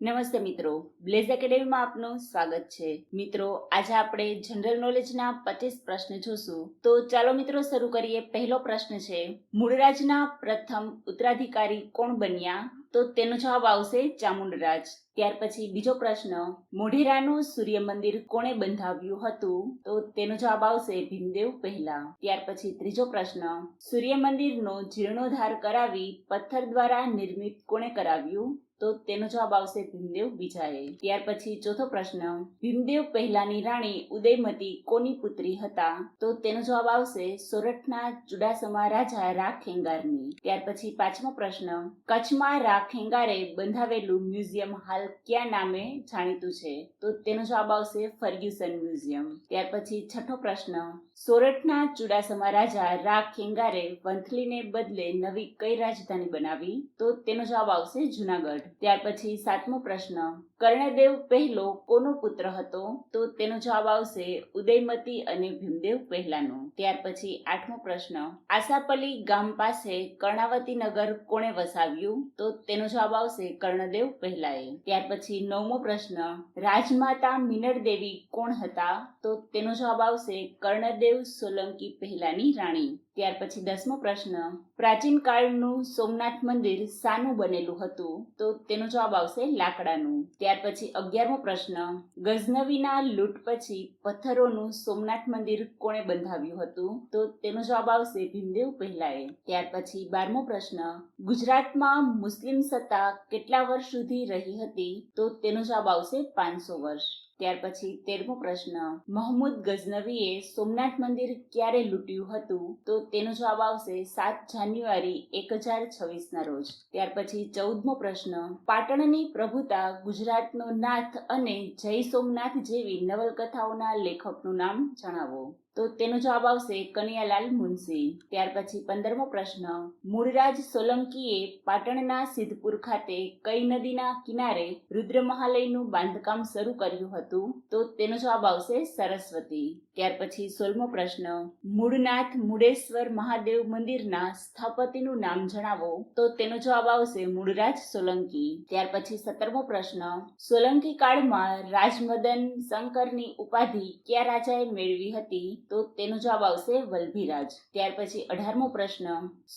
નમસ્તે મિત્રો, બ્લેઝ એકેડેમીમાં આપનું સ્વાગત છે. મિત્રો, આજે આપણે જનરલ નોલેજના 25 પ્રશ્ન જોશું. તો ચાલો મિત્રો શરૂ કરીએ. પહેલો પ્રશ્ન છે, મૂળરાજના પ્રથમ ઉત્તરાધિકારી કોણ બન્યા? તો તેનો જવાબ આવશે ચામુંડરાજ. ત્યાર પછી બીજો પ્રશ્ન, મોઢેરાનું સૂર્ય મંદિર કોણે બંધાવ્યું હતું? તો તેનો જવાબ આવશે ભીમદેવ પહેલા. ત્યાર પછી ત્રીજો પ્રશ્ન, સૂર્ય મંદિરનો જીર્ણોદ્ધાર કરાવી પથ્થર દ્વારા નિર્મિત કોણે કરાવ્યું? તો તેનો જવાબ આવશે ભીમદેવ બીજાએ. ત્યાર પછી ચોથો પ્રશ્ન, ભીમદેવ પહેલાની રાણી ઉદયમતી કોની પુત્રી હતા? તો તેનો જવાબ આવશે સોરઠના ચુડાસમા રાજા રા ખેંગારની. ત્યાર પછી પાંચમો પ્રશ્ન, કચ્છમાં રા ખેંગારે બંધાવેલું મ્યુઝિયમ હાલ કયા નામે જાણીતું છે? તો તેનો જવાબ આવશે ફર્ગ્યુસન મ્યુઝિયમ. ત્યાર પછી છઠ્ઠો પ્રશ્ન, સોરઠના ચુડાસમા રાજા રા ખેંગારે વંથલીને બદલે નવી કઈ રાજધાની બનાવી? તો તેનો જવાબ આવશે જુનાગઢ. ત્યાર પછી સાતમો પ્રશ્ન, કર્ણદેવ પહેલો કોનો પુત્ર હતો? તો તેનો જવાબ આવશે ઉદયમતી અને ભીમદેવ પહેલાનો. ત્યાર પછી આઠમો પ્રશ્ન, આસાપલી ગામ પાસે કર્ણાવતી નગર કોણે વસાવ્યું? તો તેનો જવાબ આવશે કર્ણદેવ પહેલાએ. ત્યાર પછી નવમો પ્રશ્ન, રાજમાતા મિનળ દેવી કોણ હતા? તો તેનો જવાબ આવશે કર્ણદેવ સોલંકી પહેલાની રાણી. ત્યાર પછી 10મો પ્રશ્ન, પ્રાચીન કાળનું સોમનાથ મંદિર શાનું બનેલું હતું? તો તેનો જવાબ આવશે લાકડાનું. ત્યાર પછી 11મો પ્રશ્ન, ગઝનવીના લૂંટ પછી પથ્થરોનું સોમનાથ મંદિર કોણે બંધાવ્યું હતું? તો તેનો જવાબ આવશે ભીમદેવ પહેલાએ. ત્યાર પછી 12મો પ્રશ્ન, ગુજરાતમાં મુસ્લિમ સત્તા કેટલા વર્ષ સુધી રહી હતી? તો તેનો જવાબ આવશે 500 વર્ષ. ત્યાર પછી 13મો પ્રશ્ન, મહમૂદ ગઝનવીએ સોમનાથ મંદિર ક્યારે લૂંટ્યું હતું? તો તેનો જવાબ આવશે 7 જાન્યુઆરી 1026 ના રોજ. ત્યાર પછી 14મો પ્રશ્ન, પાટણની પ્રભુતા, ગુજરાતનો નાથ અને જય સોમનાથ જેવી નવલકથાઓના લેખકનું નામ જણાવો. તો તેનો જવાબ આવશે કનૈયાલાલ મુનશી. ત્યાર પછી 15મો પ્રશ્ન, મૂળરાજ સોલંકીએ પાટણના સિદ્ધપુર ખાતે કઈ નદીના કિનારે રુદ્રમહાલયનું બાંધકામ શરૂ કર્યું હતું? તો તેનો જવાબ આવશે સરસ્વતી. ત્યાર પછી 16મો પ્રશ્ન, મૂળનાથ મૂળેશ્વર મહાદેવ મંદિરના સ્થાપતિનું નામ જણાવો. તો તેનો જવાબ આવશે મૂળરાજ સોલંકી. ત્યાર પછી 17મો પ્રશ્ન, સોલંકી કાળમાં રાજમદન શંકરની ઉપાધિ કયા રાજાએ મેળવી હતી? તો તેનો જવાબ આવશે વલ્લભીરાજ. ત્યાર પછી 18મો પ્રશ્ન,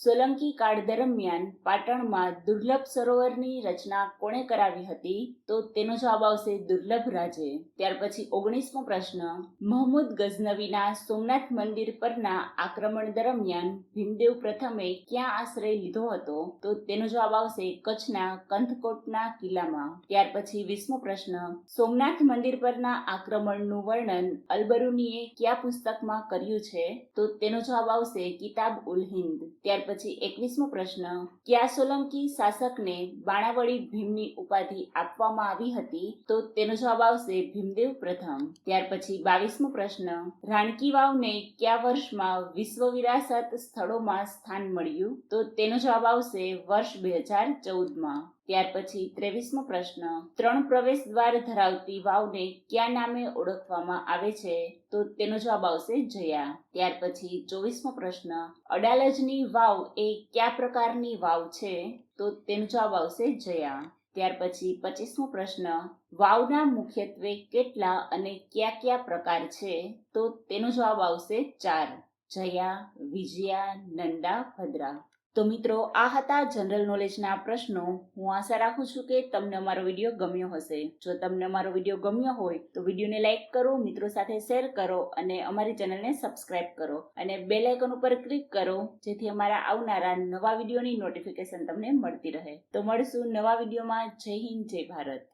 સોલંકી કાળ દરમિયાન પાટણમાં દુર્લભ સરોવરની રચના કોણે કરાવી હતી? તો તેનો જવાબ આવશે દુર્લભ રાજે. ત્યાર પછી 19મો પ્રશ્ન, મહમૂદ ગઝનવીના સોમનાથ મંદિર પરના આક્રમણ દરમિયાન ભીમદેવ પ્રથમે ક્યાં આશ્રય લીધો હતો? તો તેનો જવાબ આવશે કચ્છના કંથકોટના કિલ્લામાં. ત્યાર પછી 20મો પ્રશ્ન, સોમનાથ મંદિર પરના આક્રમણનું વર્ણન અલબરુનીએ કયા પુસ્તકમાં કર્યું છે? તો તેનો જવાબ આવશે કિતાબ ઉલ હિન્દ. ત્યાર પછી 21મો પ્રશ્ન, કયા સોલંકી શાસકને બાણાવળી ભીમની ઉપાધિ આપવામાં આવી હતી? તો તેનો જવાબ આવશે ભીમદેવ પ્રથમ. ત્યાર પછી 22મો પ્રશ્ન, રાણકી વાવને કયા વર્ષમાં વિશ્વ વિરાસત સ્થળોમાં સ્થાન મળ્યું? તો તેનો જવાબ આવશે વર્ષ 2014માં. ત્યાર પછી 23મો પ્રશ્ન, 3 પ્રવેશ દ્વાર ધરાવતી વાવને કયા નામે ઓળખવામાં આવે છે? તો તેનો જવાબ આવશે જયા. ત્યાર પછી 24મો પ્રશ્ન, અડાલજની વાવ એ કયા પ્રકારની વાવ છે? તો તેનો જવાબ આવશે જયા. ત્યાર પછી 25મો પ્રશ્ન, વાવના મુખ્યત્વે કેટલા અને કયા કયા પ્રકાર છે? તો તેનો જવાબ આવશે 4, જયા, વિજયા, નંદા, ભદ્રા. તો મિત્રો, આ હતા જનરલ નોલેજના પ્રશ્નો. હું આશા રાખું છું કે તમને અમારો વિડીયો ગમ્યો હશે. જો તમને અમારો વિડીયો ગમ્યો હોય તો વિડીયોને લાઈક કરો, મિત્રો સાથે શેર કરો અને અમારી ચેનલને સબસ્ક્રાઇબ કરો અને બેલ આઇકન ઉપર ક્લિક કરો, જેથી અમારા આવનારા નવા વિડીયોની નોટિફિકેશન તમને મળતી રહે. તો મળશું નવા વિડીયોમાં. જય હિન્દ, જય ભારત.